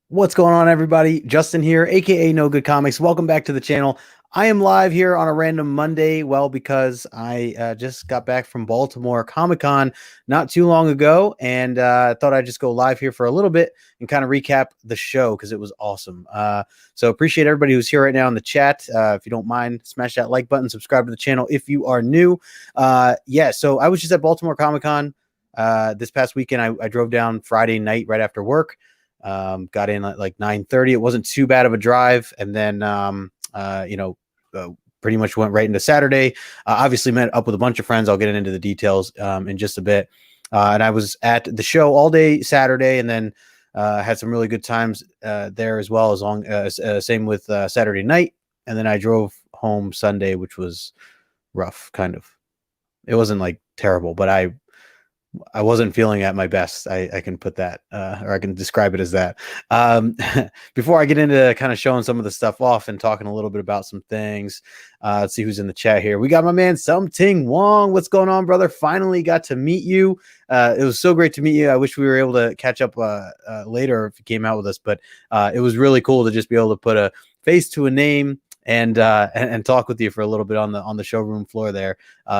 What's going on, everybody? Justin here, aka No Good Comics. Welcome back to the channel. I am live here on a random Monday. Well, because I just got back from Baltimore Comic Con not too long ago, and I thought I'd just go live here for a little bit and kind of recap the show because it was awesome. So appreciate everybody who's here right now in the chat. If you don't mind, smash that like button, subscribe to the channel if you are new. Yeah, so I was just at Baltimore Comic Con this past weekend. I drove down Friday night right after work. Got in at like 9:30. It wasn't too bad of a drive, and then pretty much went right into Saturday. Obviously met up with a bunch of friends. I'll get into the details in just a bit. And I was at the show all day Saturday, and then had some really good times there as well. As long as same with Saturday night, and then I drove home Sunday, which was rough. Kind of. It wasn't like terrible, but I wasn't feeling at my best. I can put that, or I can describe it as that. Before I get into kind of showing some of the stuff off and talking a little bit about some things, let's see who's in the chat here. We got my man Something Wong. What's going on, brother? Finally got to meet you. It was so great to meet you. I wish we were able to catch up later if you came out with us, but it was really cool to just be able to put a face to a name and talk with you for a little bit on the showroom floor there.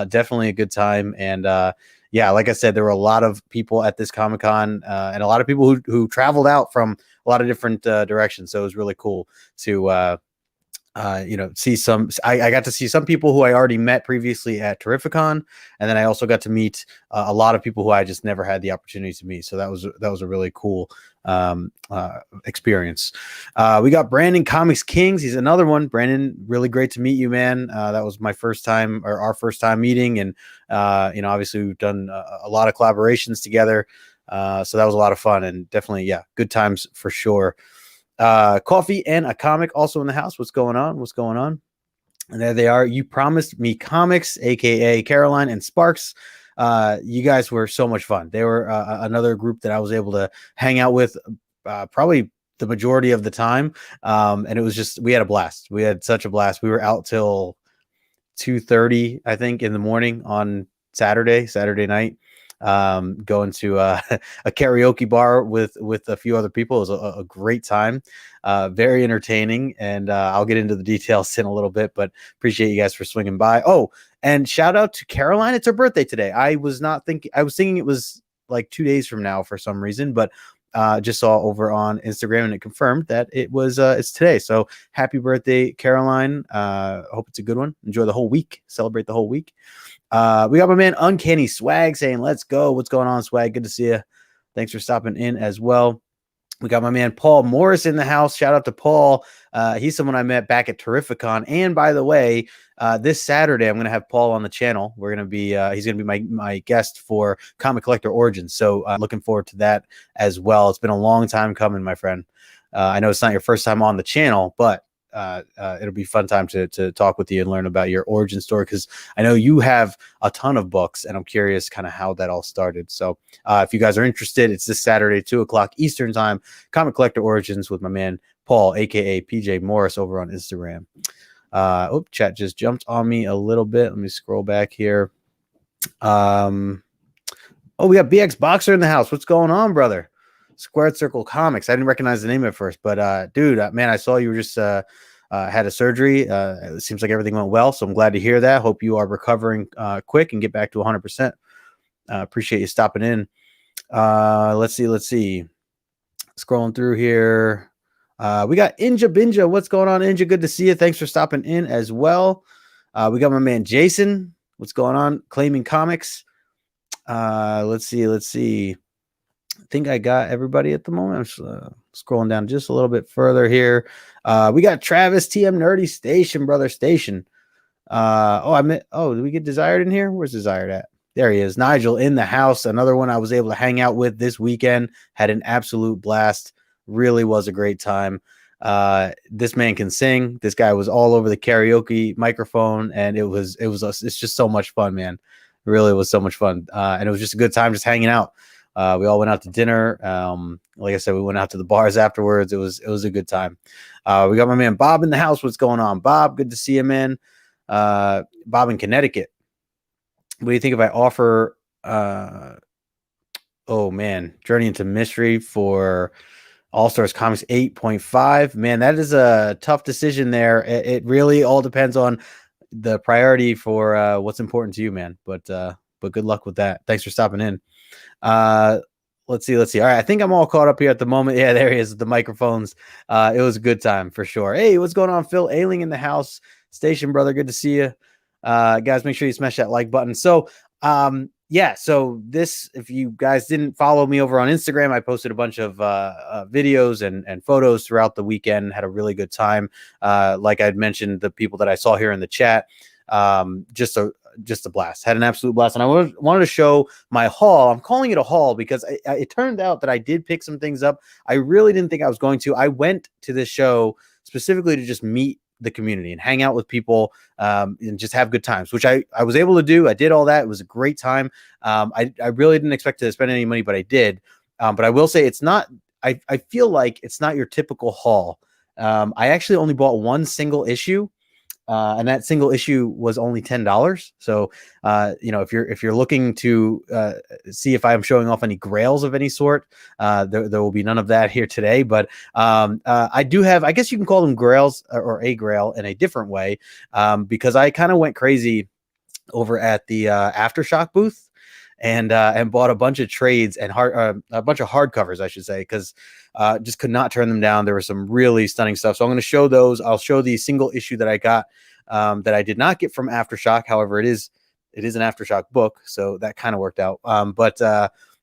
Definitely a good time. And yeah, like I said, there were a lot of people at this Comic-Con and a lot of people who traveled out from a lot of different directions. So it was really cool to see some. I got to see some people who I already met previously at Terrificon, and then I also got to meet a lot of people who I just never had the opportunity to meet. So that was a really cool experience. We got Brandon Comics Kings. He's another one. Brandon, really great to meet you, man. That was my first time, or our first time meeting, and obviously we've done a lot of collaborations together. So that was a lot of fun, and definitely, yeah, good times for sure. Coffee and a comic also in the house. What's going on? And there they are. You Promised Me Comics, aka Caroline and Sparks. You guys were so much fun. They were another group that I was able to hang out with probably the majority of the time, and it was just, we had a blast. We had such a blast. We were out till 2:30, I think, in the morning on Saturday night, going to a karaoke bar with a few other people. It was a great time, very entertaining, and I'll get into the details in a little bit, but appreciate you guys for swinging by. Oh, and shout out to Caroline. It's her birthday today. I was thinking it was like 2 days from now for some reason, but just saw over on Instagram and it confirmed that it's today. So happy birthday, Caroline. Hope it's a good one. Enjoy the whole week. Celebrate the whole week. We got my man Uncanny Swag saying, let's go. What's going on, Swag? Good to see you. Thanks for stopping in as well. We got my man Paul Morris in the house. Shout out to Paul. He's someone I met back at Terrificon. And by the way, this Saturday, I'm going to have Paul on the channel. We're going to be, he's going to be my guest for Comic Collector Origins. So I'm looking forward to that as well. It's been a long time coming, my friend. I know it's not your first time on the channel, but it'll be a fun time to talk with you and learn about your origin story, because I know you have a ton of books and I'm curious kind of how that all started. So if you guys are interested, it's this Saturday, 2:00 Eastern time, Comic Collector Origins with my man Paul, aka PJ Morris, over on Instagram. Chat just jumped on me a little bit. Let me scroll back here. We got BX Boxer in the house. What's going on, brother? Squared Circle Comics. I didn't recognize the name at first, but dude, man, I saw you were just had a surgery. It seems like everything went well, so I'm glad to hear that. Hope you are recovering quick and get back to 100%. Appreciate you stopping in. Let's see. Scrolling through here. We got Inja Binja. What's going on, Inja? Good to see you. Thanks for stopping in as well. We got my man Jason. What's going on? Claiming Comics. Let's see. I think I got everybody at the moment. I'm just, scrolling down just a little bit further here. We got Travis TM Nerdy Station, brother Station. Did we get Desired in here? Where's Desired at? There he is. Nigel in the house. Another one I was able to hang out with this weekend. Had an absolute blast. Really was a great time. This man can sing. This guy was all over the karaoke microphone, and it's just so much fun, man. It really was so much fun. And it was just a good time just hanging out. We all went out to dinner. Like I said, we went out to the bars afterwards. It was a good time. We got my man Bob in the house. What's going on, Bob? Good to see you, man. Bob in Connecticut. What do you think if I offer Journey into Mystery for All Stars Comics 8.5. Man, that is a tough decision there. It really all depends on the priority for what's important to you, man. But good luck with that. Thanks for stopping in. Uh, let's see. All right, I think I'm all caught up here at the moment. Yeah, there he is. The microphones. It was a good time for sure. Hey, what's going on, Phil? Ailing in the house. Station brother, good to see you. Guys, make sure you smash that like button. So, yeah. So this, if you guys didn't follow me over on Instagram, I posted a bunch of videos and photos throughout the weekend. Had a really good time. Like I'd mentioned, the people that I saw here in the chat, just a blast. Had an absolute blast. And I wanted to show my haul. I'm calling it a haul because it turned out that I did pick some things up. I really didn't think I was going to. I went to this show specifically to just meet the community and hang out with people, and just have good times, which I was able to do. I did all that. It was a great time. I really didn't expect to spend any money, but I did. But I will say it's not, I feel like it's not your typical haul. I actually only bought one single issue. And that single issue was only $10. So, if you're looking to see if I'm showing off any grails of any sort, there will be none of that here today. But I do have, I guess you can call them grails or a grail in a different way, because I kind of went crazy over at the Aftershock booth and bought a bunch of trades and a bunch of hardcovers, I should say, because just could not turn them down. There was some really stunning stuff. So I'm going to show those. I'll show the single issue that I got, that I did not get from Aftershock. However, it is an Aftershock book, so that kind of worked out.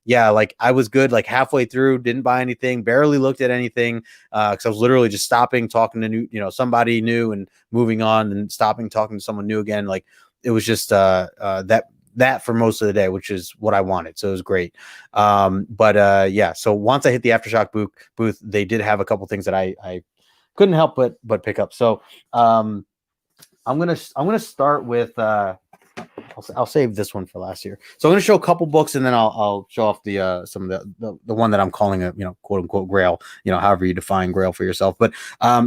Yeah, like I was good, like halfway through, didn't buy anything, barely looked at anything, because I was literally just stopping, talking to somebody new, and moving on, and stopping, talking to someone new again. Like it was just that for most of the day, which is what I wanted. So it was great. Yeah. So once I hit the Aftershock booth, they did have a couple things that I couldn't help but pick up. So I'm gonna start with I'll save this one for last year. So I'm gonna show a couple books, and then I'll show off the some of the one that I'm calling a quote unquote grail, however you define grail for yourself. But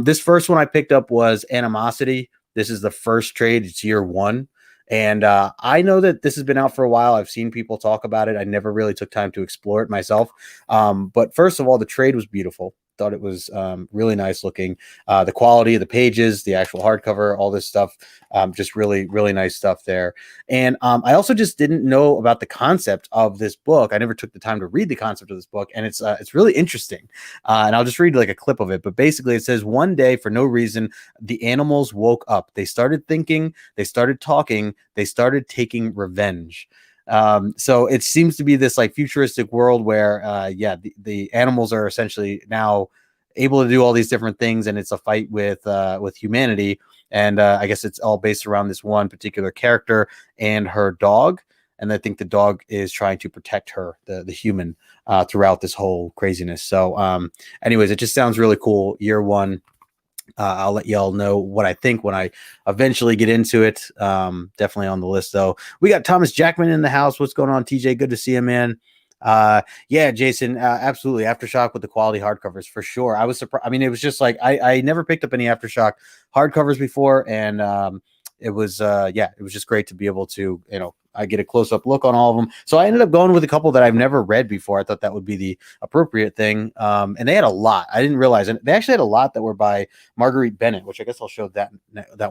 this first one I picked up was Animosity. This is the first trade. It's year 1. And I know that this has been out for a while. I've seen people talk about it. I never really took time to explore it myself. But first of all, the trade was beautiful. Thought it was really nice looking. The quality of the pages, the actual hardcover, all this stuff, just really, really nice stuff there. And I also just didn't know about the concept of this book. I never took the time to read the concept of this book, and it's really interesting. And I'll just read like a clip of it. But basically, it says, one day, for no reason, the animals woke up. They started thinking. They started talking. They started taking revenge. So it seems to be this like futuristic world where, the animals are essentially now able to do all these different things, and it's a fight with humanity. And I guess it's all based around this one particular character and her dog. And I think the dog is trying to protect her, the human, throughout this whole craziness. So, anyways, it just sounds really cool. Year 1. I'll let y'all know what I think when I eventually get into it. Definitely on the list, though. We got Thomas Jackman in the house. What's going on, TJ? Good to see you, man. Yeah, Jason, absolutely. Aftershock with the quality hardcovers for sure. I was surprised. I mean, it was just like I never picked up any Aftershock hardcovers before, and it was it was just great to be able to I get a close-up look on all of them. So I ended up going with a couple that I've never read before. I thought that would be the appropriate thing. And they had a lot. I didn't realize. And they actually had a lot that were by Marguerite Bennett, which I guess I'll show that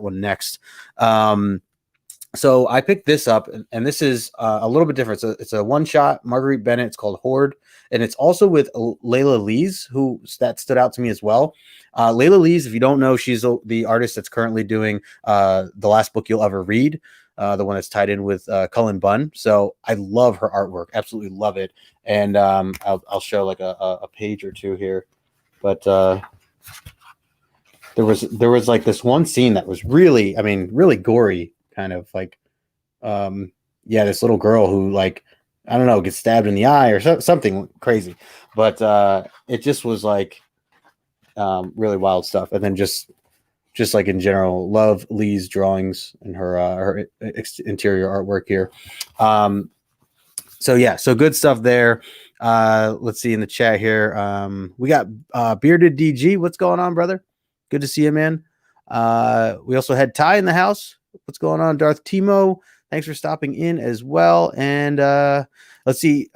one next. So I picked this up, and this is a little bit different. So it's a one-shot Marguerite Bennett. It's called Horde. And it's also with Layla Lees, that stood out to me as well. Layla Lees, if you don't know, she's the artist that's currently doing The Last Book You'll Ever Read. The one that's tied in with Cullen Bunn. So I love her artwork. Absolutely love it. And I'll show like a page or two here. But there was like this one scene that was really gory, kind of like, this little girl who, like, I don't know, gets stabbed in the eye or something crazy. But it just was like really wild stuff. And then just like in general, love Lee's drawings and her interior artwork here. So good stuff there. Let's see in the chat here. We got Bearded DG. What's going on, brother? Good to see you, man. We also had Ty in the house. What's going on, Darth Timo? Thanks for stopping in as well. And let's see.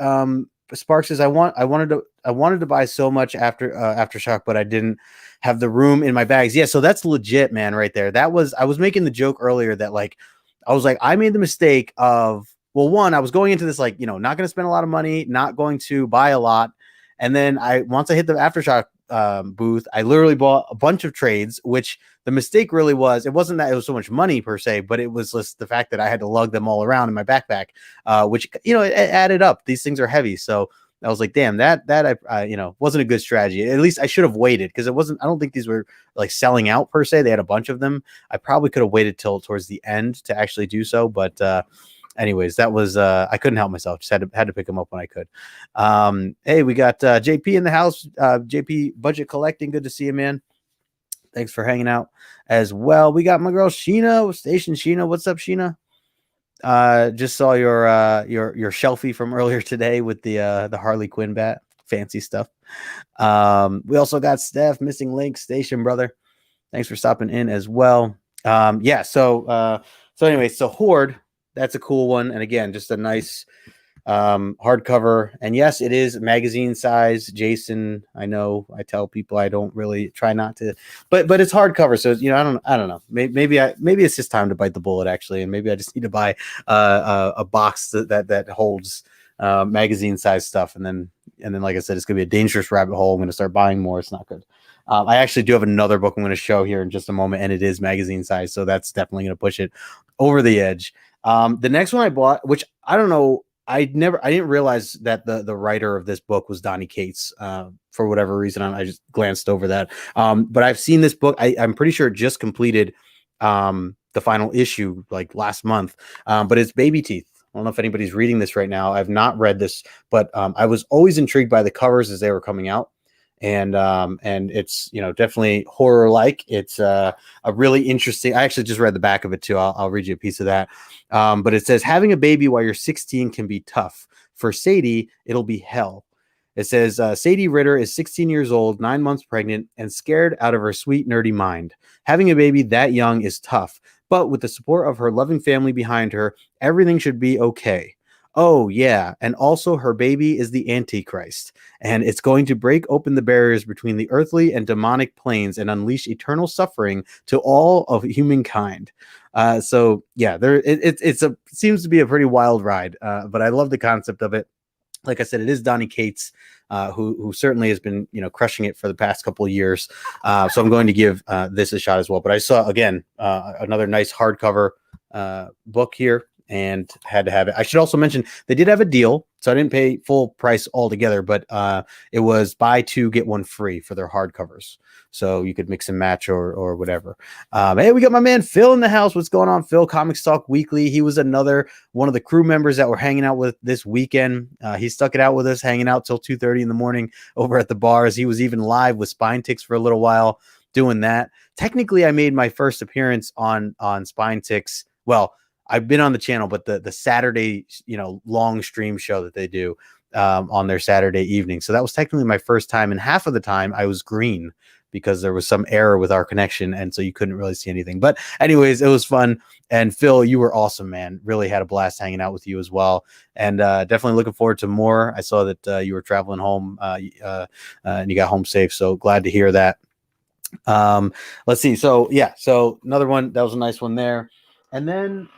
Sparks says, I wanted to wanted to buy so much after Aftershock, but I didn't have the room in my bags. Yeah, so that's legit, man, right there. I was making the joke earlier that like I was like, I made the mistake of, well, one, I was going into this like, not going to spend a lot of money, not going to buy a lot. And then once I hit the Aftershock booth, I literally bought a bunch of trades, which the mistake really was, it wasn't that it was so much money per se, but it was just the fact that I had to lug them all around in my backpack, which, it added up. These things are heavy. So I was like, damn, that wasn't a good strategy. At least I should have waited, because I don't think these were like selling out per se. They had a bunch of them. I probably could have waited till towards the end to actually do so. But anyways, that was, I couldn't help myself. Just had to pick them up when I could. Hey, we got JP in the house. JP Budget Collecting. Good to see you, man. Thanks for hanging out as well. We got my girl Sheena, Station Sheena. What's up, Sheena? Just saw your shelfie from earlier today with the Harley Quinn bat. Fancy stuff. We also got Steph, Missing Link, Station brother. Thanks for stopping in as well. Yeah. So anyway, so Horde, that's a cool one, and again, just a nice hardcover. And yes, it is magazine size. Jason, I know I tell people I don't really try not to, but it's hardcover, so I don't know. Maybe it's just time to bite the bullet actually, and maybe I just need to buy a box that holds magazine size stuff, and then like I said, it's gonna be a dangerous rabbit hole. I'm gonna start buying more. It's not good. I actually do have another book I'm going to show here in just a moment, and it is magazine size, so that's definitely going to push it over the edge. The next one I bought, which I don't know, I didn't realize that the writer of this book was Donny Cates. For whatever reason, I just glanced over that. But I've seen this book. I'm pretty sure it just completed the final issue like last month. But it's Baby Teeth. I don't know if anybody's reading this right now. I've not read this, but I was always intrigued by the covers as they were coming out. And it's, definitely horror-like. It's a really interesting, I actually just read the back of it too. I'll read you a piece of that. But it says, having a baby while you're 16 can be tough. For Sadie, it'll be hell. It says, Sadie Ritter is 16 years old, 9 months pregnant, and scared out of her sweet, nerdy mind. Having a baby that young is tough, but with the support of her loving family behind her, everything should be okay. Oh, yeah. And also her baby is the Antichrist, and it's going to break open the barriers between the earthly and demonic planes and unleash eternal suffering to all of humankind. So yeah, it seems to be a pretty wild ride, but I love the concept of it. Like I said, it is Donny Cates, who certainly has been, crushing it for the past couple of years. So I'm going to give this a shot as well. But I saw, again, another nice hardcover book here, and had to have it. I should also mention they did have a deal, so I didn't pay full price altogether, but it was buy two get one free for their hardcovers, so you could mix and match or whatever. Hey, we got my man Phil in the house. What's going on, Phil? Comics Talk Weekly. He was another one of the crew members that we're hanging out with this weekend. He stuck it out with us, hanging out till 2:30 in the morning over at the bars. He was even live with Spine Ticks for a little while doing that. Technically, I made my first appearance on Spine Ticks. Well, I've been on the channel, but the Saturday, long stream show that they do on their Saturday evening. So that was technically my first time. And half of the time I was green because there was some error with our connection. And so you couldn't really see anything. But anyways, it was fun. And Phil, you were awesome, man. Really had a blast hanging out with you as well. And definitely looking forward to more. I saw that you were traveling home and you got home safe. So glad to hear that. Let's see. So yeah, so another one, that was a nice one there. And then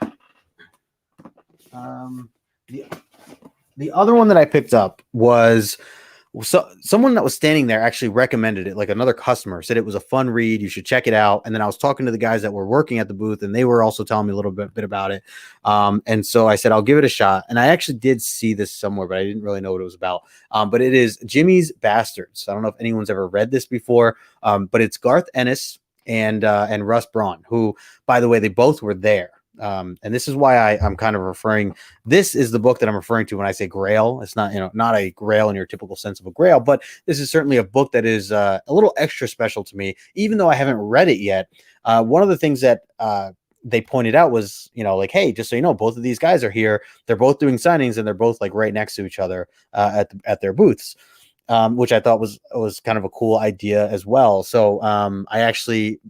the other one that I picked up was someone that was standing there actually recommended it. Like another customer said it was a fun read. You should check it out. And then I was talking to the guys that were working at the booth, and they were also telling me a little bit about it. And so I said, I'll give it a shot. And I actually did see this somewhere, but I didn't really know what it was about. But it is Jimmy's Bastards. I don't know if anyone's ever read this before, but it's Garth Ennis and Russ Braun, who, by the way, they both were there. And this is why I'm kind of referring, this is the book that I'm referring to when I say grail. It's not, not a grail in your typical sense of a grail, but this is certainly a book that is a little extra special to me, even though I haven't read it yet. One of the things that they pointed out was, like, hey, just so you know, both of these guys are here. They're both doing signings, and they're both like right next to each other at their booths. which I thought was kind of a cool idea as well. So I actually,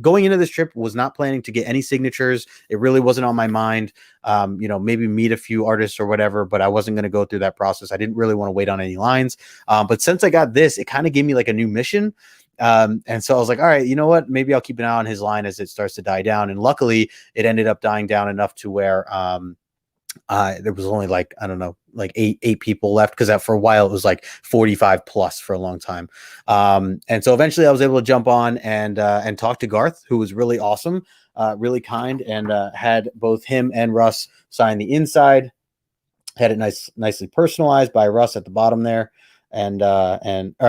going into this trip, was not planning to get any signatures. It really wasn't on my mind. Maybe meet a few artists or whatever, but I wasn't going to go through that process. I didn't really want to wait on any lines. But since I got this, it kind of gave me like a new mission. And so I was like, all right, you know what? Maybe I'll keep an eye on his line as it starts to die down. And luckily, it ended up dying down enough to where there was only like, I don't know, like eight people left, because for a while it was like 45 plus for a long time. And so eventually I was able to jump on and talk to Garth, who was really awesome, really kind, and had both him and Russ sign the inside. Had it nicely personalized by Russ at the bottom there, I'm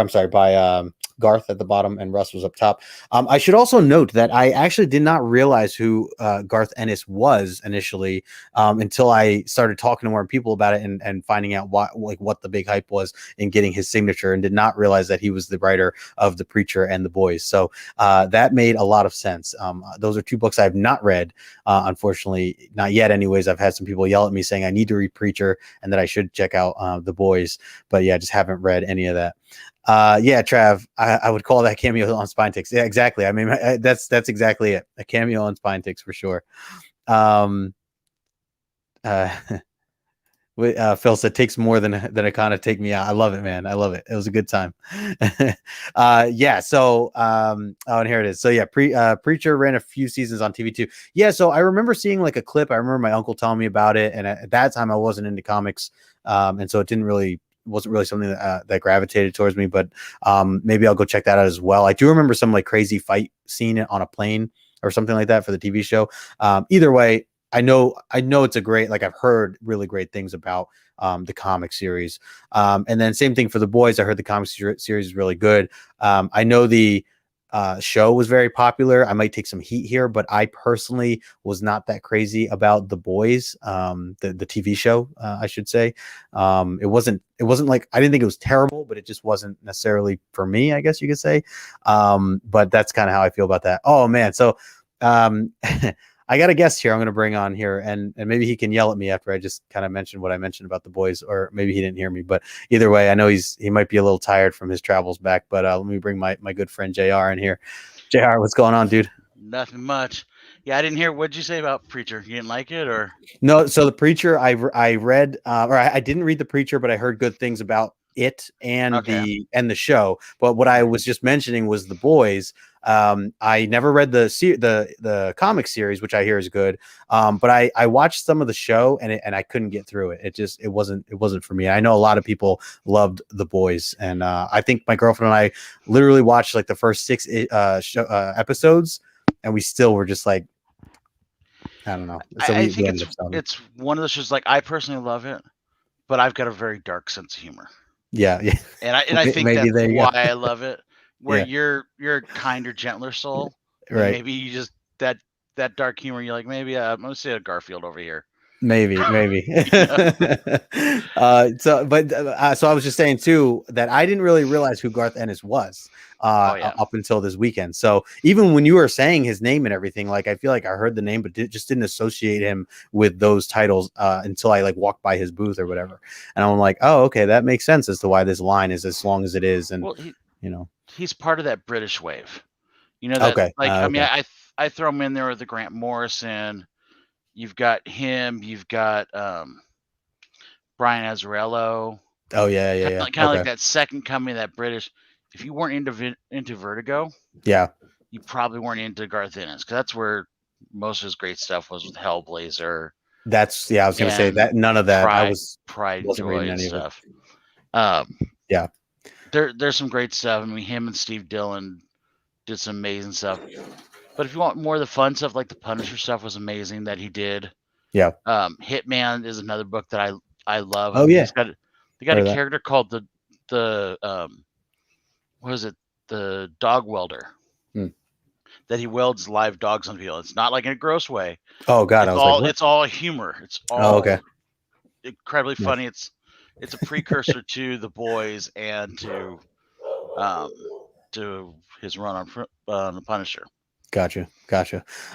sorry, by Garth at the bottom, and Russ was up top. I should also note that I actually did not realize who Garth Ennis was initially, until I started talking to more people about it, and finding out what the big hype was in getting his signature, and did not realize that he was the writer of The Preacher and The Boys. So that made a lot of sense. Those are two books I have not read, unfortunately, not yet. Anyways, I've had some people yell at me saying I need to read Preacher and that I should check out The Boys, but yeah, I just haven't read any of that. Yeah, Trav, I would call that cameo on Spine Ticks. Yeah, exactly. I mean, that's exactly it. A cameo on Spine Ticks for sure. Um, uh, Phil said takes more than a kind of take me out. I love it, man. I love it. It was a good time. Yeah. So, oh, and here it is. So yeah, Preacher ran a few seasons on TV too. Yeah. So I remember seeing like a clip. I remember my uncle telling me about it, and at that time I wasn't into comics, and so it wasn't really something that gravitated towards me. But maybe I'll go check that out as well. I do remember some like crazy fight scene on a plane or something like that for the TV show. Either way, I know it's a great, like, I've heard really great things about the comic series. And then same thing for The Boys. I heard the comic series is really good. I know the show was very popular. I might take some heat here, but I personally was not that crazy about The Boys, the TV show, I should say. It wasn't like, I didn't think it was terrible, but it just wasn't necessarily for me, I guess you could say. But that's kind of how I feel about that. Oh man. So I got a guest here I'm going to bring on here, and maybe he can yell at me after I just kind of mentioned what I mentioned about The Boys, or maybe he didn't hear me. But either way, I know he might be a little tired from his travels back. But let me bring my good friend JR in here. JR, what's going on, dude? Nothing much. Yeah, I didn't hear. What'd you say about Preacher? You didn't like it, or? No, so The Preacher, I read, or I didn't read The Preacher, but I heard good things about it and Okay. the show. But what I was just mentioning was The Boys. I never read the comic series, which I hear is good. But I watched some of the show, and I couldn't get through it. It wasn't for me. I know a lot of people loved The Boys, and I think my girlfriend and I literally watched like the first 6 episodes, and we still were just like, I don't know. So I we think ended up stopping. it's one of those shows. Like, I personally love it, but I've got a very dark sense of humor, Yeah, yeah. and I think Maybe that's there you why go. I love it. Where Yeah, you're a kinder, gentler soul, and right. maybe you just that dark humor. You're like, maybe I'm gonna say a Garfield over here. Maybe. You know? So I was just saying too that I didn't really realize who Garth Ennis was Oh yeah. up until this weekend. So even when you were saying his name and everything, like, I feel like I heard the name, but just didn't associate him with those titles until I like walked by his booth or whatever. And I'm like, oh, okay, that makes sense as to why this line is as long as it is. And Well, you know, he's part of that British wave. You know that, okay, like, I mean, okay, I throw him in there with the Grant Morrison. You've got him. You've got Brian Azzarello. oh yeah, yeah, Kind yeah, of, kind of like okay, that second coming of that British. If you weren't into Vertigo, yeah. you probably weren't into Garth Ennis, because that's where most of his great stuff was, with Hellblazer That's, yeah. I was gonna say and that none of that. Pride, Pride and Wasn't Joy reading and any of it. stuff. Um, Yeah. there's some great stuff. I mean, him and Steve Dillon did some amazing stuff. But if you want more of the fun stuff, like the Punisher stuff was amazing that he did. Yeah. Hitman is another book that I love. I Oh mean, yeah. they got Heard a of that. character called the what is it, the dog welder, Hmm. that he welds live dogs on people. It's not like in a gross way. Oh god, I was like, what? It's all humor. It's Oh, all okay. incredibly Nice. funny. It's a precursor to The Boys and um to his run on the Punisher. Gotcha.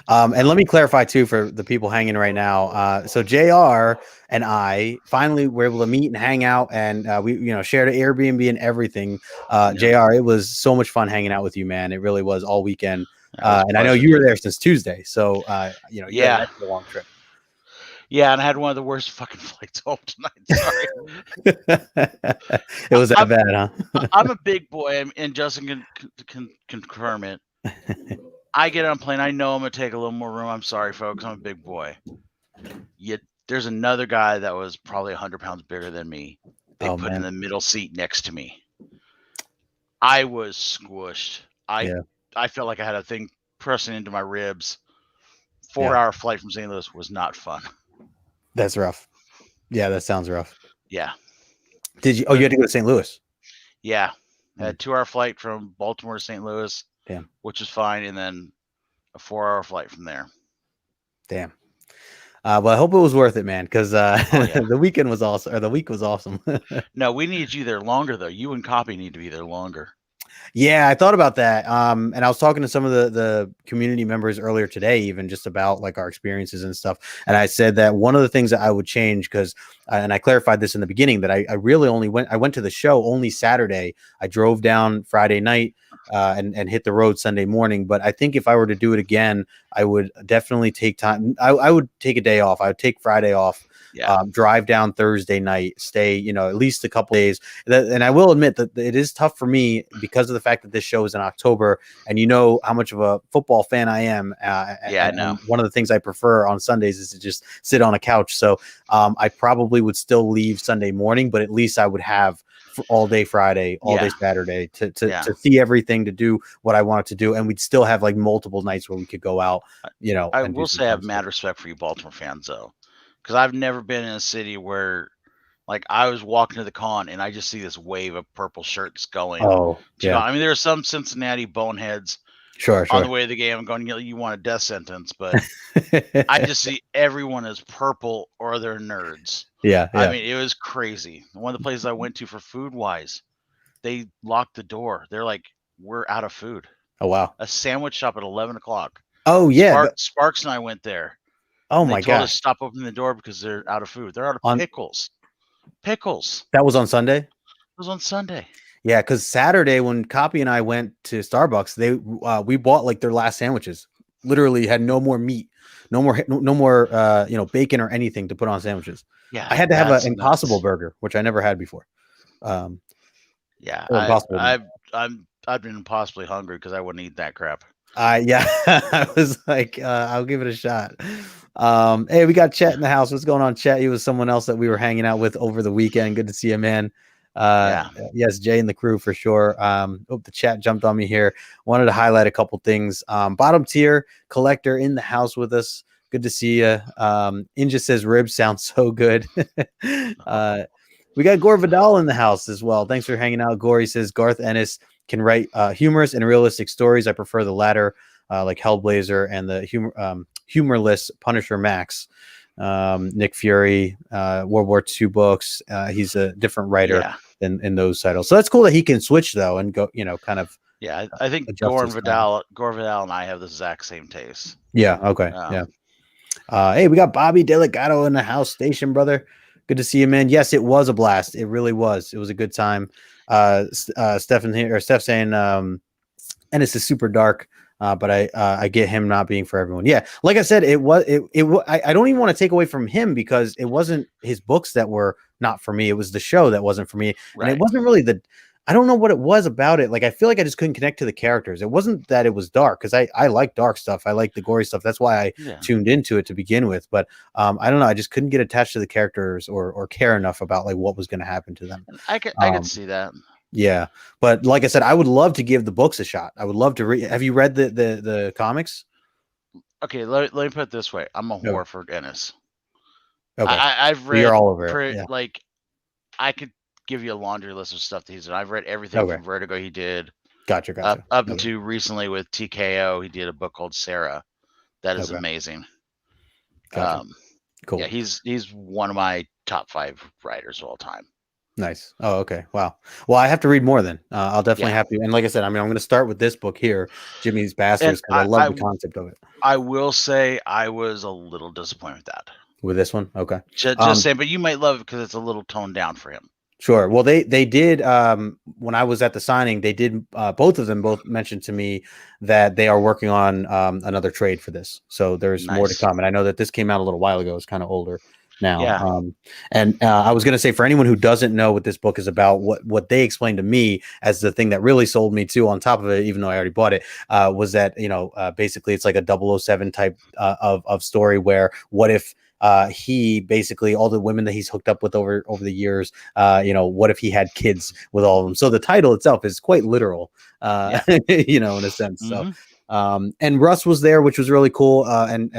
And let me clarify too for the people hanging right now. So JR and I finally were able to meet and hang out, and we shared an Airbnb and everything. JR, it was so much fun hanging out with you, man. It really was all weekend. It was a And I know pleasure, you were dude. there since Tuesday, so you had an Yeah. extra long trip. Yeah, and I had one of the worst fucking flights home tonight. Sorry. It was that bad, huh? I'm a big boy, and Justin can confirm it. I get on a plane. I know I'm gonna take a little more room. I'm sorry, folks. I'm a big boy. Yet there's another guy that was probably 100 pounds bigger than me. They put in the middle seat next to me. I was squished. I felt like I had a thing pressing into my ribs. 4-hour flight from St. Louis was not fun. That's rough. Yeah, that sounds rough. Yeah. Did you? Oh, you had to go to St. Louis. Yeah. I had a 2-hour flight from Baltimore to St. Louis. Damn. Which is fine, and then a 4-hour flight from there. Damn. Well, I hope it was worth it, man, because yeah. the weekend was awesome, or the week was awesome. No, we needed you there longer, though. You and Copy need to be there longer. Yeah, I thought about that. And I was talking to some of the community members earlier today, even just about like our experiences and stuff. And I said that one of the things that I would change, because, and I clarified this in the beginning, that I really only went to the show only Saturday. I drove down Friday night and hit the road Sunday morning. But I think if I were to do it again, I would definitely take time. I would take a day off. I would take Friday off. Yeah. Drive down Thursday night, stay, at least a couple days. And I will admit that it is tough for me because of the fact that this show is in October, and you know how much of a football fan I am. I know. One of the things I prefer on Sundays is to just sit on a couch. So I probably would still leave Sunday morning, but at least I would have all day Friday, all day Saturday to see everything, to do what I wanted to do. And we'd still have like multiple nights where we could go out, I will say I have mad respect for you Baltimore fans, though. Because I've never been in a city where, like, I was walking to the con and I just see this wave of purple shirts going. Oh, yeah. I mean, there are some Cincinnati boneheads on the way to the game. I'm going, you want a death sentence, but I just see everyone as purple or they're nerds. Yeah. I mean, it was crazy. One of the places I went to for food-wise, they locked the door. They're like, we're out of food. Oh, wow. A sandwich shop at 11 o'clock. Oh, yeah. Sparks and I went there. Oh my God! They told us stop opening the door because they're out of food. They're out of pickles. Pickles. That was on Sunday? It was on Sunday. Yeah, because Saturday when Copy and I went to Starbucks, we bought like their last sandwiches. Literally had no more meat, no more bacon or anything to put on sandwiches. Yeah, I had to have an Impossible burger, which I never had before. Yeah, I've been impossibly hungry because I wouldn't eat that crap. Yeah, I was like, I'll give it a shot. Hey, we got Chet in the house. What's going on, Chet? He was someone else that we were hanging out with over the weekend. Good to see you, man. Yes, Jay and the crew for sure. The chat jumped on me here. Wanted to highlight a couple things. Bottom tier collector in the house with us. Good to see you. Inja says ribs sound so good. We got Gore Vidal in the house as well. Thanks for hanging out, Gore. He says Garth Ennis can write humorous and realistic stories. I prefer the latter, like Hellblazer and the humorless Punisher Max. Nick Fury, World War II books. He's a different writer in those titles. So that's cool that he can switch though and go, kind of. Yeah, I think Gore Vidal and I have the exact same taste. Yeah. Okay. Hey, we got Bobby Delgado in the house station, brother. Good to see you, man. Yes, it was a blast. It really was. It was a good time. Steph saying Ennis is super dark, but I get him not being for everyone. Yeah, like I said, I don't even want to take away from him because it wasn't his books that were not for me. It was the show that wasn't for me, and it wasn't really I don't know what it was about it. Like, I feel like I just couldn't connect to the characters. It wasn't that it was dark, because I like dark stuff. I like the gory stuff. That's why I tuned into it to begin with. But I don't know. I just couldn't get attached to the characters or care enough about like what was going to happen to them. I could see that. Yeah. But like I said, I would love to give the books a shot. I would love to read. Have you read the comics? Okay. Let me put it this way. I'm a whore for Ennis. Okay. I've read You're all over it. Like, I could give you a laundry list of stuff that he's done. I've read everything from Vertigo he did. Gotcha. Up into recently with TKO, he did a book called Sarah. That is amazing. Gotcha. Cool. Yeah, he's one of my top 5 writers of all time. Nice. Oh, okay. Wow. Well, I have to read more then. I'll definitely Yeah, have to. And like I said, I mean, I'm going to start with this book here, Jimmy's and Bastards, because I love the concept of it. I will say I was a little disappointed with that. With this one, okay. Just saying, but you might love it because it's a little toned down for him. Sure. Well, they did when I was at the signing, they did both of them both mentioned to me that they are working on another trade for this. So there's more to Nice. come. And I know that this came out a little while ago. It's kind of older now. Yeah. And I was going to say for anyone who doesn't know what this book is about, what they explained to me as the thing that really sold me too, on top of it, even though I already bought it, was that basically it's like a 007 type of story where what if he basically all the women that he's hooked up with over the years, what if he had kids with all of them? So the title itself is quite literal, Yeah. in a sense. Mm-hmm. So and Russ was there, which was really cool, and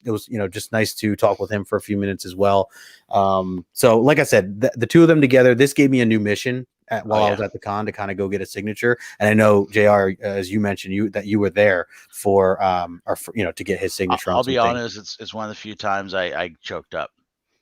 it was just nice to talk with him for a few minutes as well. So like I said, the two of them together, this gave me a new mission while I was at the con to kind of go get a signature. And I know JR, as you mentioned, you were there for to get his signature. I'll be honest, it's one of the few times I choked up.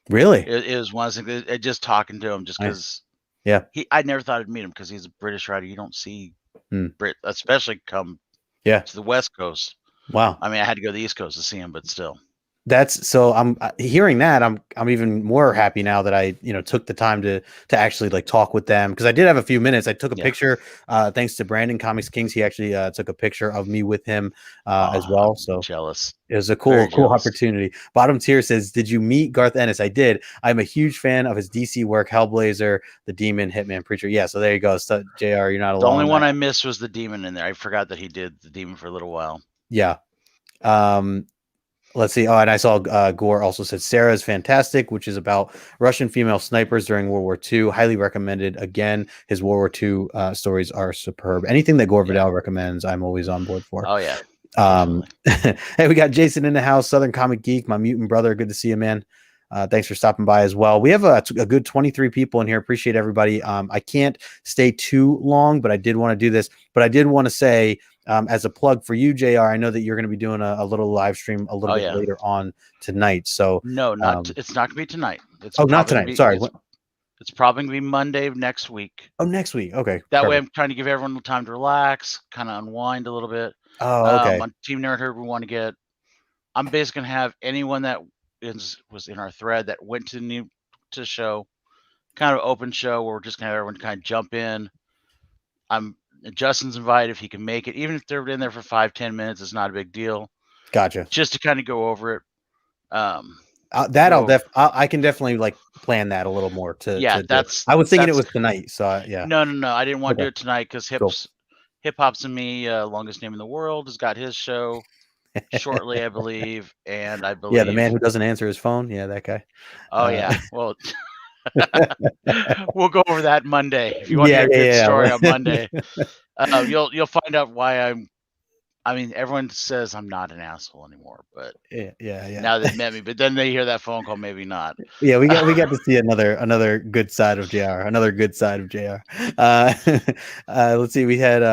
Really? It was one of the things, just talking to him, just because I never thought I'd meet him because he's a British writer. You don't see Brit, especially come to the West Coast. Wow. I mean, I had to go to the East Coast to see him, but still. That's so I'm hearing that I'm even more happy now that I took the time to actually like talk with them, because I did have a few minutes. I took a picture thanks to Brandon Comics Kings. He actually took a picture of me with him as well. So jealous. It was a cool opportunity. Bottom tier says, did you meet Garth Ennis? I did. I'm a huge fan of his DC work, Hellblazer, The Demon, Hitman, Preacher. Yeah, so there you go. So, JR, you're not alone. The only one I missed was The Demon in there. I forgot that he did The Demon for a little while. Yeah. Let's see. Oh, and I saw Gore also said Sarah is fantastic, which is about Russian female snipers during World War II. Highly recommended. Again, his World War II stories are superb. Anything that Gore Vidal recommends, I'm always on board for. Oh, yeah. Hey, we got Jason in the house, Southern Comic Geek, my mutant brother. Good to see you, man. Thanks for stopping by as well. We have a good 23 people in here. Appreciate everybody. I can't stay too long, but I did want to do this. But I did want to say, as a plug for you, JR, I know that you're going to be doing a little live stream a little bit later on tonight. So no, it's not going to be tonight. It's not tonight. Sorry. It's probably going to be Monday of next week. Oh, next week. Okay. That way I'm trying to give everyone time to relax, kind of unwind a little bit. Oh, okay. On Team Nerd Herd, we want to get. I'm basically going to have anyone that was in our thread that went to the show, kind of open show where we're just going to have everyone kind of jump in. Justin's invited if he can make it, even if they're in there for 5-10 minutes. It's not a big deal. Gotcha. Just to kind of go over it. I can definitely like plan that a little more I was thinking it was tonight, so yeah. No, I didn't want to do it tonight because Hip Hop's and Me, longest name in the world, has got his show shortly, I believe, and I believe the man who doesn't answer his phone, that guy. Oh yeah, well, we'll go over that Monday. If you want to hear a good story on Monday, you'll find out why I mean, everyone says I'm not an asshole anymore, but now they've met me. But then they hear that phone call, maybe not. Yeah, we got to see another good side of JR. Let's see. We had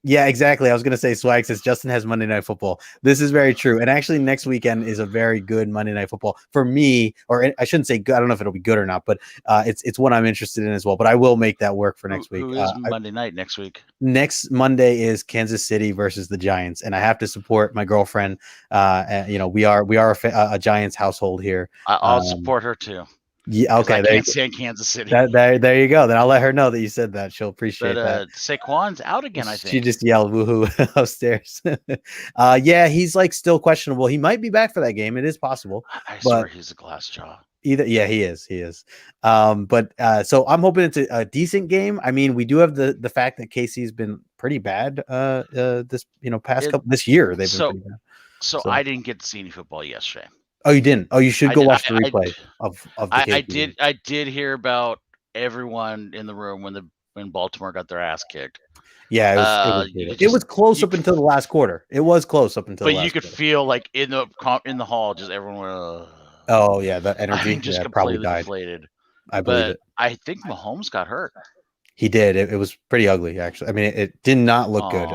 exactly. I was gonna say Swag says Justin has Monday Night Football. This is very true. And actually next weekend is a very good Monday Night Football for me, or I shouldn't say good. I don't know if it'll be good or not, but it's one I'm interested in as well. But I will make that work for next week. Who is Monday night next week? Next Monday is Kansas City versus the Giants, and I have to support my girlfriend. We are a Giants household here. I'll support her too. Yeah, okay. I can't stand Kansas City. There you go. Then I'll let her know that you said that. She'll appreciate that. Saquon's out again, I think. She just yelled woohoo upstairs. He's like still questionable. He might be back for that game. It is possible. I swear he's a glass jaw. He is. So I'm hoping it's a decent game. I mean, we do have the fact that KC's been pretty bad this year. They've been pretty bad. So I didn't get to see any football yesterday. Oh, you didn't? Oh, you should go watch the replay of the KC. I did hear about everyone in the room when Baltimore got their ass kicked. Yeah, it was close up until the last quarter. It was close up until. But you could feel like in the hall, just everyone went. Oh yeah, that energy just probably died. Deflated. I believe it. I think Mahomes got hurt. He did. It was pretty ugly, actually. I mean, it did not look good.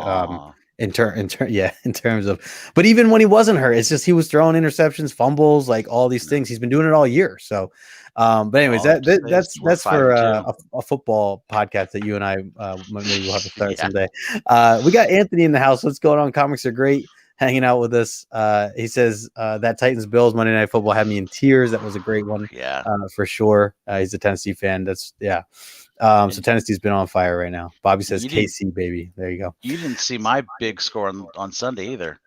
In terms of, but even when he wasn't hurt, it's just he was throwing interceptions, fumbles, like all these things. He's been doing it all year. So, But anyways, All I have to say is we're that's for 5-2. a football podcast that you and I maybe we'll have to start Yeah. someday. We got Anthony in the house. What's going on? Comics are great. Hanging out with us. He says that Titans Bills Monday Night Football had me in tears. That was a great one, Yeah. for sure. He's a Tennessee fan. That's so Tennessee's been on fire right now. Bobby says KC, baby. There you go. You didn't see my big score on Sunday either.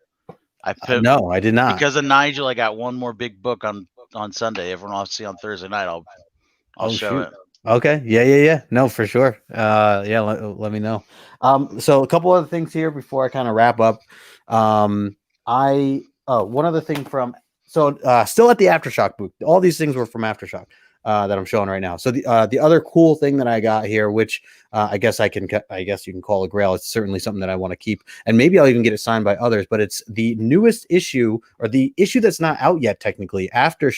I put No, I did not. because of Nigel. I got one more big book on Sunday. Everyone will see on Thursday night. I'll show it. Okay. Yeah. No, for sure. Yeah. Let me know. So a couple other things here before I kind of wrap up. One other thing from still at the Aftershock booth. All these things were from Aftershock that I'm showing right now. So the other cool thing that I got here, which I guess you can call a grail. It's certainly something that I want to keep, and maybe I'll even get it signed by others. But it's the newest issue, or the issue that's not out yet technically. After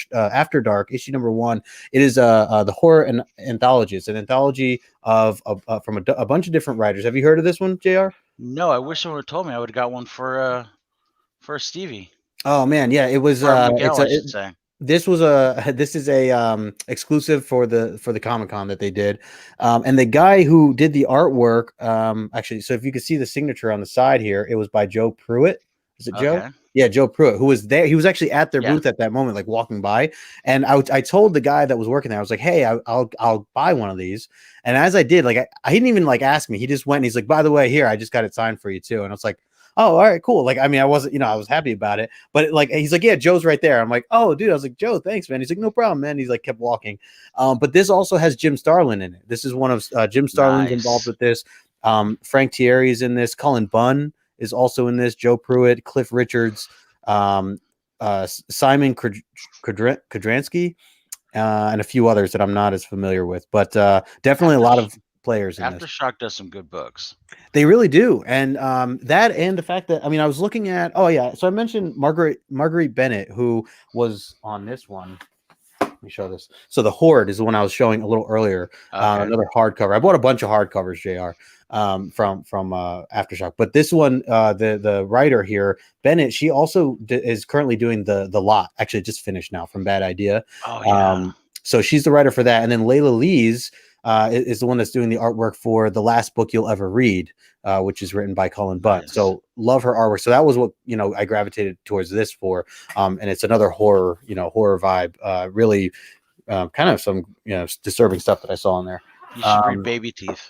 Dark, issue number 1. It is the horror anthology. It's an anthology of from a bunch of different writers. Have you heard of this one, JR? No, I wish someone had told me. I would have got one for Stevie. Oh man, yeah, it was. Miguel, I should say. This is a exclusive for the Comic-Con that they did, and the guy who did the artwork, actually, so if you could see the signature on the side here, it was by Joe Pruitt. Is it Joe? Yeah, Joe Pruitt, who was there. He was actually at their booth at that moment, like walking by. And I told the guy that was working there, I was like, hey, I'll buy one of these. And as I did, like I didn't even like ask me. He just went and he's like, by the way, here, I just got it signed for you too. And I was like, oh, all right, cool. Like, I mean, I wasn't, I was happy about it, but like, he's like, yeah, Joe's right there. I'm like, oh, dude. I was like, Joe, thanks, man. He's like, no problem, man. He's like, kept walking. But this also has Jim Starlin in it. This is one of Jim Starlin's involved with this. Frank Thierry is in this. Cullen Bunn is also in this. Joe Pruitt, Cliff Richards, Simon Kudransky, and a few others that I'm not as familiar with, but definitely a lot of players in Aftershock does some good books. They really do. And that, and the fact that, I mean, I was looking at, so I mentioned Marguerite Bennett, who was on this one. Let me show this. So the Horde is the one I was showing a little earlier. Another hardcover. I bought a bunch of hardcovers, JR, from Aftershock. But this one, the writer here, Bennett, she also is currently doing the Lot. Actually, just finished now from Bad Idea. Oh yeah. So she's the writer for that, and then Layla Lees is the one that's doing the artwork for The Last Book You'll Ever Read, which is written by Cullen Bunn. Nice. So love her artwork. So that was what I gravitated towards this for, and it's another horror vibe. Really, kind of some disturbing stuff that I saw in there. You should read Baby Teeth.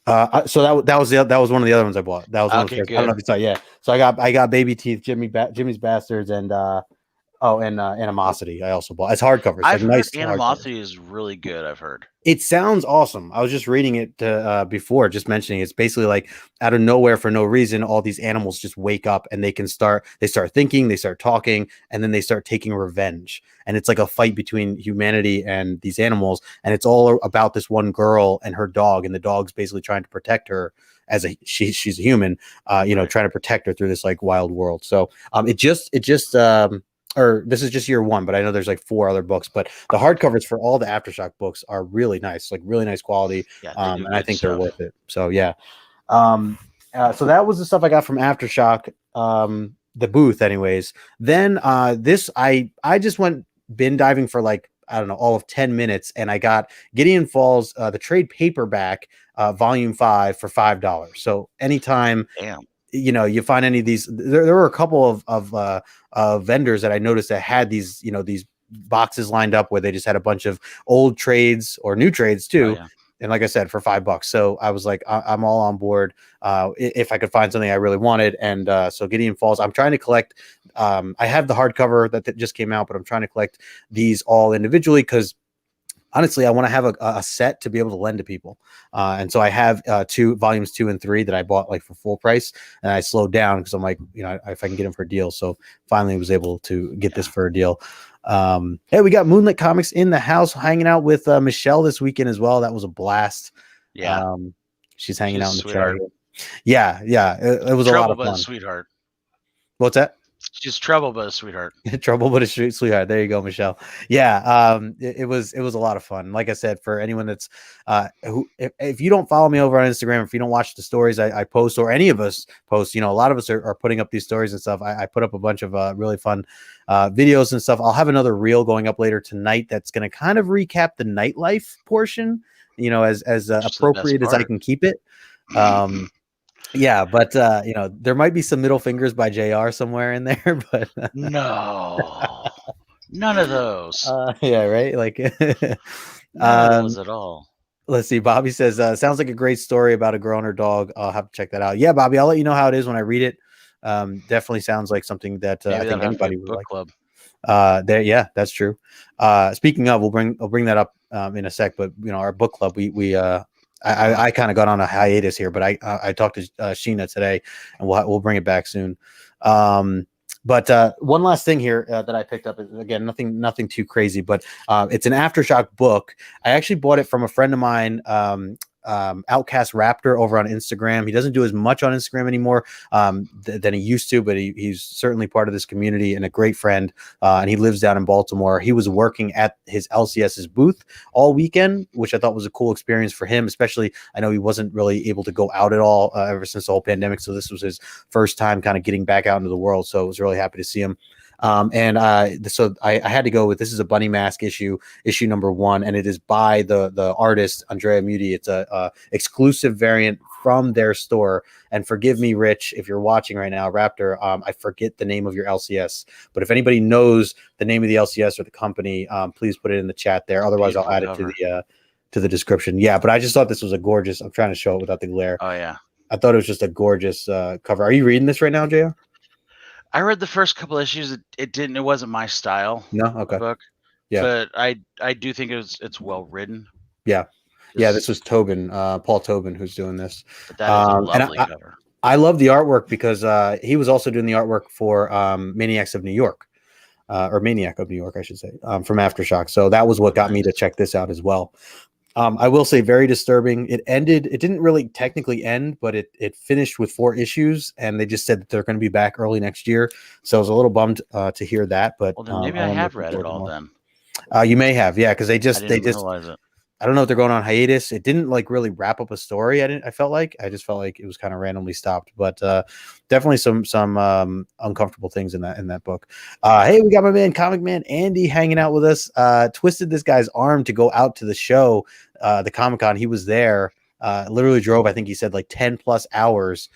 So that was one of the other ones I bought. That was one of the first. I don't know if you saw. Yeah. So I got Baby Teeth, Jimmy's Bastards, and Animosity. I also bought as hardcovers. I've heard Animosity is really good. I've heard it sounds awesome. I was just reading it before, just mentioning it's basically like out of nowhere for no reason, all these animals just wake up and they start thinking, they start talking, and then they start taking revenge. And it's like a fight between humanity and these animals, and it's all about this one girl and her dog, and the dog's basically trying to protect her as she's a human, trying to protect her through this like wild world. So this is just year 1, but I know there's like 4 other books, but the hardcovers for all the Aftershock books are really nice, like really nice quality. And I think they're worth it. So yeah. So that was the stuff I got from Aftershock, the booth anyways. Then this, I just went bin diving for like, I don't know, all of 10 minutes. And I got Gideon Falls, the trade paperback, volume 5 for $5. So anytime, you find any of these, there were a couple of vendors that I noticed that had these boxes lined up where they just had a bunch of old trades or new trades too. And like I said, for $5. So I was like, I'm all on board. If I could find something I really wanted. And so Gideon Falls, I'm trying to collect. I have the hardcover that just came out, but I'm trying to collect these all individually because honestly, I want to have a set to be able to lend to people. And so I have volumes 2 and 3 that I bought like for full price, and I slowed down because I'm like, if I can get them for a deal. So finally was able to get this for a deal. Hey, we got Moonlit Comics in the house hanging out with Michelle this weekend as well. That was a blast. Yeah. She's hanging out in the chair. Yeah. It was a lot of fun. Sweetheart. What's that? she's trouble, but a sweetheart. Trouble but a street sweetheart. There you go, Michelle. Yeah, it was a lot of fun. Like I said, for anyone that's who, if you don't follow me over on Instagram, if you don't watch the stories I post, or any of us post, a lot of us are putting up these stories and stuff. I put up a bunch of really fun videos and stuff. I'll have another reel going up later tonight that's going to kind of recap the nightlife portion, as appropriate as I can keep it. Yeah, but there might be some middle fingers by JR somewhere in there, but no, none of those. Yeah, right. Like, none of those at all. Let's see. Bobby says, "Sounds like a great story about a girl and her dog. I'll have to check that out." Yeah, Bobby, I'll let you know how it is when I read it. Definitely sounds like something that I think anybody would like. Club. Yeah, that's true. Speaking of, I'll bring that up in a sec. But our book club, I kind of got on a hiatus here, but I talked to Sheena today, and we'll bring it back soon. But one last thing here that I picked up is, again, nothing too crazy, but it's an Aftershock book. I actually bought it from a friend of mine, Outcast Raptor, over on Instagram. He doesn't do as much on Instagram anymore than he used to, but he's certainly part of this community and a great friend. And he lives down in Baltimore. He was working at his LCS's booth all weekend, which I thought was a cool experience for him, especially I know he wasn't really able to go out at all ever since the whole pandemic. So this was his first time kind of getting back out into the world. So I was really happy to see him. So I had to go with, this is a Bunny Mask issue number 1, and it is by the artist Andrea Muti. It's a exclusive variant from their store. And forgive me, Rich, if you're watching right now, Raptor, I forget the name of your LCS, but if anybody knows the name of the LCS or the company, please put it in the chat there. Otherwise, I'll add it to the description. Yeah, but I just thought this was a gorgeous. I'm trying to show it without the glare. Oh yeah, I thought it was just a gorgeous cover. Are you reading this right now, JR? I read the first couple issues. It wasn't my style. No, okay. Book. Yeah, but I do think it's well written. Yeah, this was Tobin, Paul Tobin, who's doing this. But that is a lovely cover. I love the artwork because he was also doing the artwork for Maniacs of New York, or Maniac of New York, I should say, from Aftershock. So that was what got me to check this out as well. I will say, very disturbing. It didn't really technically end, but it finished with 4 issues, and they just said that they're going to be back early next year. So I was a little bummed to hear that. But well, then maybe I have read it all then. You may have, yeah, because they just realize it. I don't know if they're going on hiatus. It didn't really wrap up a story. I just felt like it was kind of randomly stopped, but definitely some uncomfortable things in that book. Hey, we got my man Comic Man Andy hanging out with us. Twisted this guy's arm to go out to the show, the Comic-Con. He was there, literally drove, I think he said, like 10 plus hours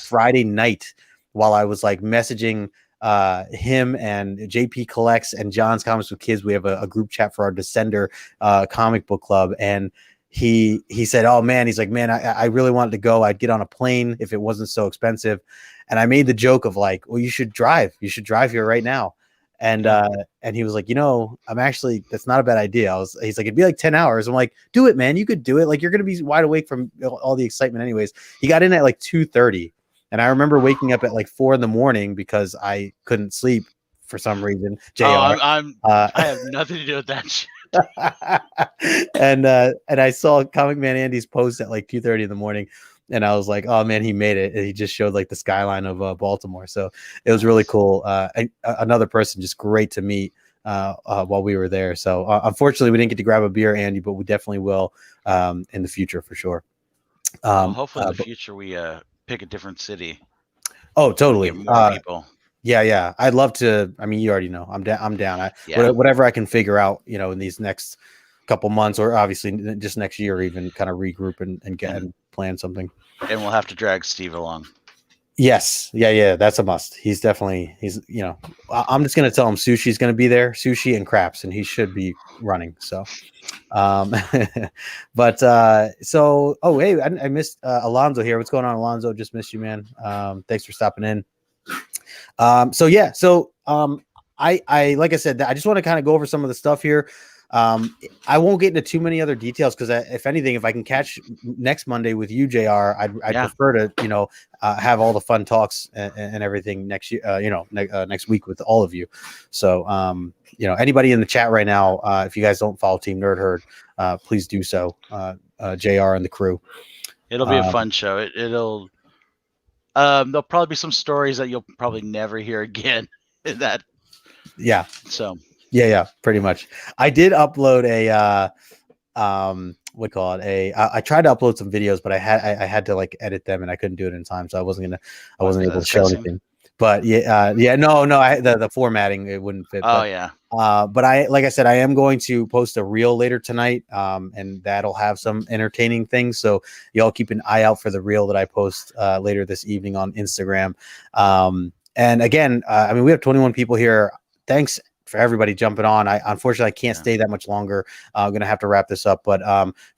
Friday night, while I was like messaging him and JP Collects and John's Comics with Kids. We have a group chat for our Descender comic book club, and he said, oh man, he's like, man, I really wanted to go. I'd get on a plane if it wasn't so expensive. And I made the joke of like, well, you should drive here right now. And he was like, I'm actually, that's not a bad idea. He's like, it'd be like 10 hours. I'm like, do it, man. You could do it. Like, you're going to be wide awake from all the excitement anyways. He got in at like 2:30. And I remember waking up at like 4 a.m. because I couldn't sleep for some reason. JR. I have nothing to do with that shit. And I saw Comic Man Andy's post at like 2:30 in the morning, and I was like, oh man, he made it. And he just showed like the skyline of Baltimore. So it was really cool. Another person just great to meet while we were there. So unfortunately we didn't get to grab a beer, Andy, but we definitely will in the future for sure. Hopefully in the future we pick a different city. Oh, totally. Get more people. Yeah. I'd love to. I mean, you already know. I'm down. Whatever I can figure out, in these next couple months, or obviously just next year, even kind of regroup and get and plan something. And we'll have to drag Steve along. Yes. Yeah. That's a must. He's I'm just going to tell him Sushi's going to be there, Sushi and Craps, and he should be running. So, hey, I missed Alonzo here. What's going on, Alonzo? Just missed you, man. Thanks for stopping in. I like I said, I just want to kind of go over some of the stuff here. I won't get into too many other details because if anything, if I can catch next Monday with you, JR, I'd prefer to, have all the fun talks and everything next year, next week with all of you. So, anybody in the chat right now, if you guys don't follow Team Nerd Herd, please do so. JR and the crew. It'll be a fun show. It'll There'll probably be some stories that you'll probably never hear again. That Yeah. so Yeah, pretty much. I did upload a what call it I tried to upload some videos, but I had to like edit them and I couldn't do it in time, so I wasn't able to show anything. But no, the formatting, it wouldn't fit. Oh But yeah. but like I said, I am going to post a reel later tonight, and that'll have some entertaining things. So y'all keep an eye out for the reel that I post later this evening on Instagram. And again, I mean, we have 21 people here. Thanks for everybody jumping on. Unfortunately I can't stay that much longer. I'm gonna have to wrap this up, but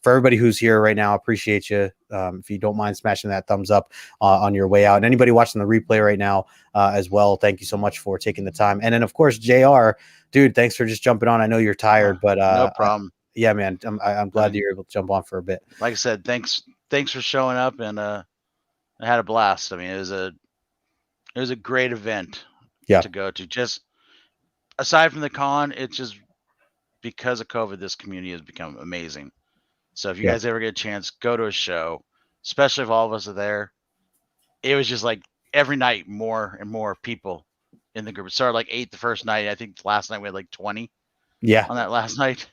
for everybody who's here right now, I appreciate you. If you don't mind smashing that thumbs up on your way out, and anybody watching the replay right now as well, thank you so much for taking the time. And then of course, JR, dude, thanks for just jumping on. I know you're tired, but no problem. Yeah, man, I'm glad you're able to jump on for a bit. Like I said, thanks for showing up, and I had a blast. I mean, it was a great event to go to. Just aside from the con, it's just because of COVID, this community has become amazing. So if you guys ever get a chance, go to a show, especially if all of us are there. It was just like every night more and more people in the group. It started like 8 the first night. I think last night we had like 20. Yeah. On that last night.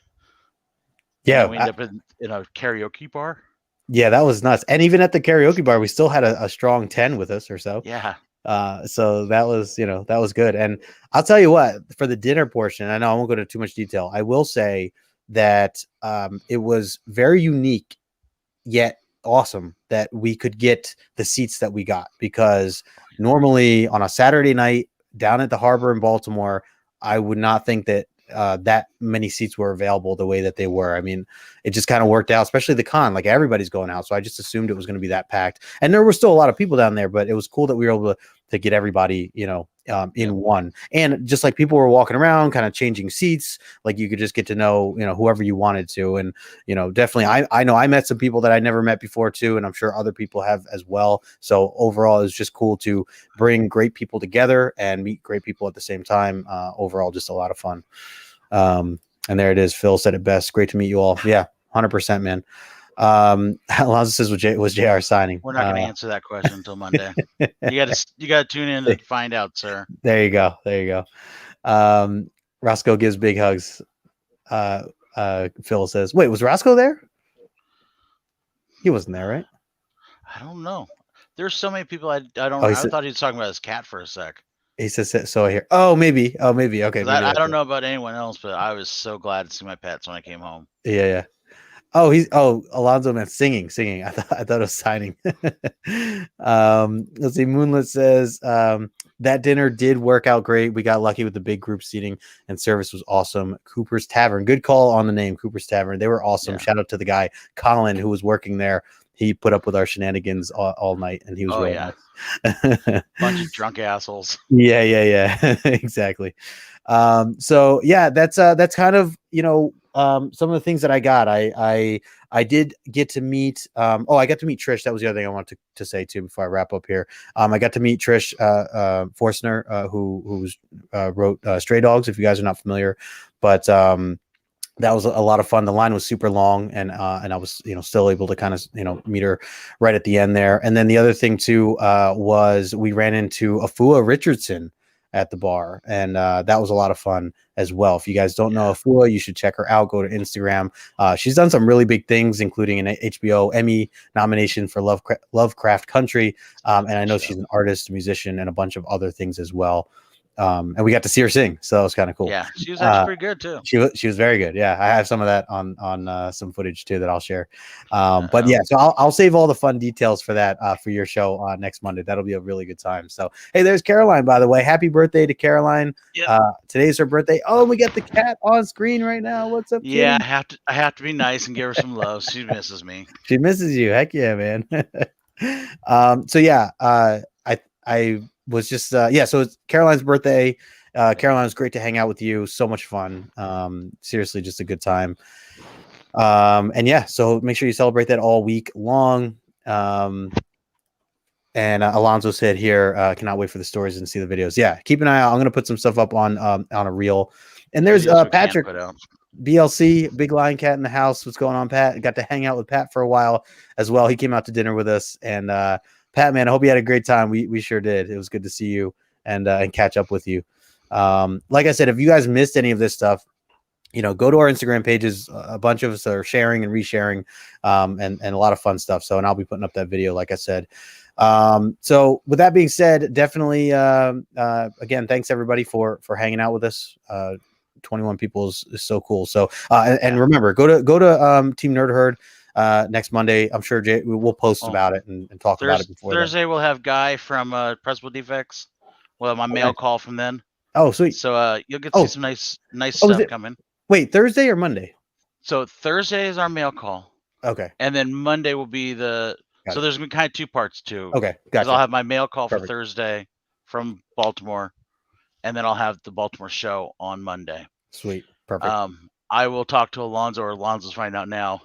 Yeah. We ended up in a karaoke bar. Yeah, that was nuts. And even at the karaoke bar, we still had a strong 10 with us or so. Yeah. So that was, that was good. And I'll tell you what, for the dinner portion, I know I won't go into too much detail. I will say that it was very unique, yet awesome that we could get the seats that we got, because normally on a Saturday night down at the harbor in Baltimore, I would not think that that many seats were available the way that they were. I mean, it just kind of worked out, especially the con, like everybody's going out. So I just assumed it was going to be that packed, and there were still a lot of people down there, but it was cool that we were able to get everybody, in one. And just like people were walking around kind of changing seats, like you could just get to know, whoever you wanted to. And, definitely, I know I met some people that I never met before too. And I'm sure other people have as well. So overall, it's just cool to bring great people together and meet great people at the same time. Overall, just a lot of fun. And there it is. Phil said it best. Great to meet you all. Yeah, 100%, man. Alonzo says was JR signing. We're not going to answer that question until Monday. You got to tune in to find out, sir. There you go. Roscoe gives big hugs. Phil says, wait, was Roscoe there? He wasn't there, right? I don't know. There's so many people I thought he was talking about his cat for a sec. He says, so I hear. Oh, maybe. Okay. Maybe I don't know about anyone else, but I was so glad to see my pets when I came home. Yeah. Oh, Alonzo meant singing. I thought it was signing. Let's see. Moonlit says that dinner did work out great. We got lucky with the big group seating, and service was awesome. Cooper's Tavern. Good call on the name, Cooper's Tavern. They were awesome. Yeah. Shout out to the guy Colin who was working there. He put up with our shenanigans all night, and he was nice. Bunch of drunk assholes. Yeah. Exactly. So yeah, that's kind of, some of the things that I got. I did get to meet I got to meet Trish. That was the other thing I wanted to say too before I wrap up here. I got to meet Trish Forstner, who wrote Stray Dogs, if you guys are not familiar. But that was a lot of fun. The line was super long, and I was, still able to kind of, meet her right at the end there. And then the other thing too was we ran into Afua Richardson at the bar, and that was a lot of fun as well. If you guys don't know Afua, you should check her out. Go to Instagram. She's done some really big things, including an HBO Emmy nomination for Lovecraft Country, and I know she's an artist, musician, and a bunch of other things as well. And we got to see her sing, so that was kind of cool. Yeah, she was actually pretty good too. She was very good. Yeah, I have some of that on some footage too that I'll share. But yeah, so I'll save all the fun details for that for your show next Monday. That'll be a really good time. So hey, there's Caroline, by the way. Happy birthday to Caroline. Yep. Today's her birthday. Oh, we got the cat on screen right now. What's up? Yeah, Kitty? I have to be nice and give her some love. She misses me. She misses you. Heck yeah, man. So yeah, I was just so it's Caroline's birthday. Caroline, was great to hang out with you. So much fun. Seriously, just a good time. And yeah, so make sure you celebrate that all week long. And Alonzo said here, cannot wait for the stories and see the videos. Yeah, keep an eye out. I'm gonna put some stuff up on a reel. And there's Patrick BLC, Big Lion Cat in the house. What's going on, Pat? Got to hang out with Pat for a while as well. He came out to dinner with us, and Pat, man, I hope you had a great time. We sure did. It was good to see you and catch up with you. Like I said, if you guys missed any of this stuff, go to our Instagram pages. A bunch of us are sharing and resharing, and a lot of fun stuff. So, and I'll be putting up that video, like I said. So with that being said, definitely, again, thanks everybody for hanging out with us. 21 people is so cool. So, and remember, go to Team Nerd Herd next Monday. I'm sure we'll post about it and talk about it before Thursday. We'll have Guy from Pressable Defects. We'll have my mail call from then. Oh, sweet. So you'll get to see some nice stuff coming. Wait, Thursday or Monday? So Thursday is our mail call. Okay. And then Monday will be so there's gonna be kind of two parts too. Okay, gotcha. I'll have my mail call for Thursday from Baltimore, and then I'll have the Baltimore show on Monday. Sweet. Perfect. I will talk to Alonzo, or Alonzo's finding out now,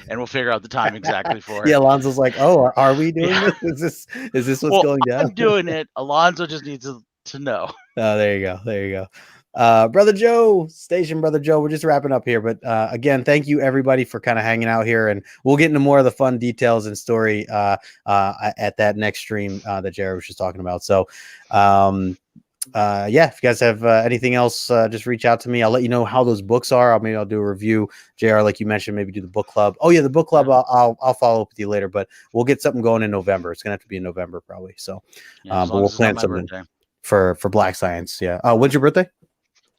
and we'll figure out the time exactly for it. Yeah, Alonzo's like, oh, are we doing this? Is this what's going down? I'm doing it. Alonzo just needs to know. Oh, there you go. Brother Joe, Station Brother Joe, we're just wrapping up here. But again, thank you everybody for kind of hanging out here. And we'll get into more of the fun details and story at that next stream that Jared was just talking about. So, yeah, if you guys have anything else, just reach out to me. I'll let you know how those books are. Maybe I'll do a review. JR, like you mentioned, maybe do the book club. Oh yeah, the book club. I'll follow up with you later, but we'll get something going in November. It's gonna have to be in November probably. So, but we'll plan something for Black Science. Yeah. When's your birthday?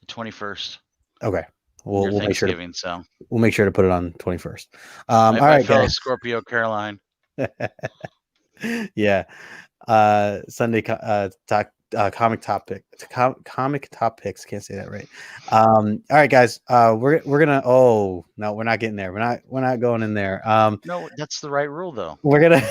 21st. Okay. We'll make sure we'll make sure to put it on 21st. All right, guys. Scorpio Caroline. Yeah. Sunday comic top picks. Can't say that right. All right, guys. We're gonna. Oh no, we're not getting there. We're not going in there. No, that's the right rule though. We're gonna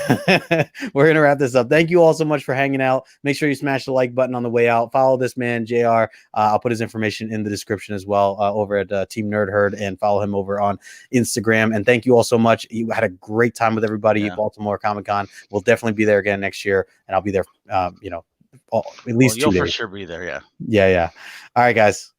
wrap this up. Thank you all so much for hanging out. Make sure you smash the like button on the way out. Follow this man, JR. I'll put his information in the description as well over at Team Nerd Herd, and follow him over on Instagram. And thank you all so much. You had a great time with everybody at Baltimore Comic Con. We'll definitely be there again next year, and I'll be there. At least 2 days. You'll for sure be there. Yeah. All right, guys.